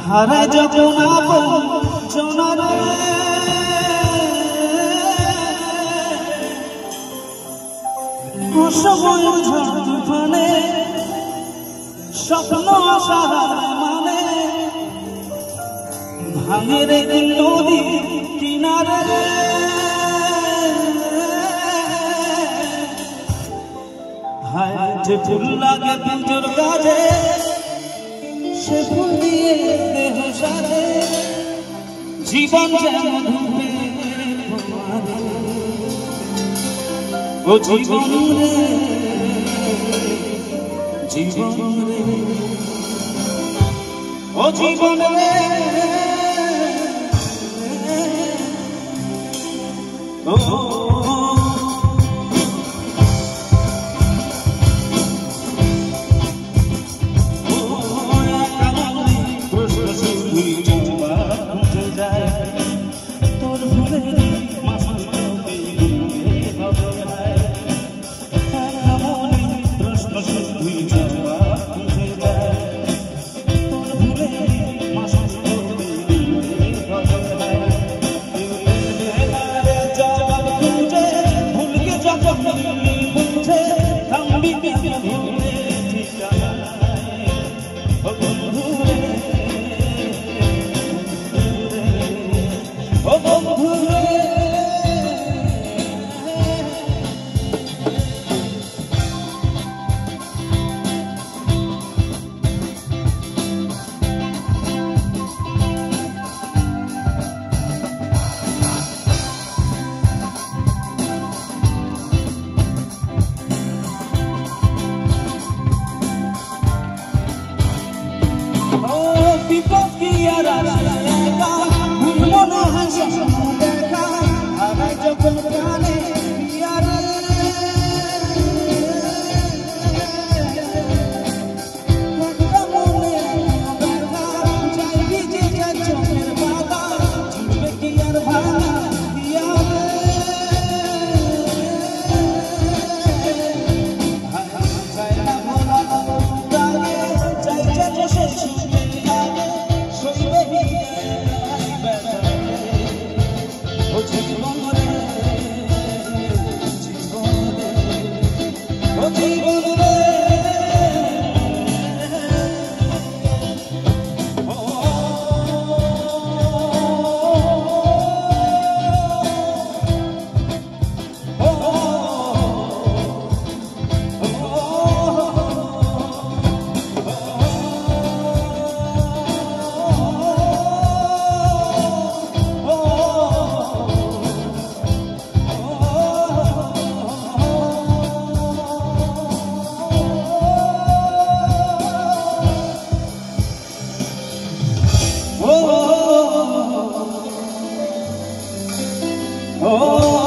হারায় যখন আপন জনারে সময়ের ঝড় তুফানে স্বপ্ন আশা মানে ভাঙে রে নদী কিনারে হায় যে ফুল লাগে পুজোর কাজে সে ফুল দিয়ে দেহ সাজে জীবন যেন ধুবে ও জীবন রে জীবন রে ও জীবন রে ও oh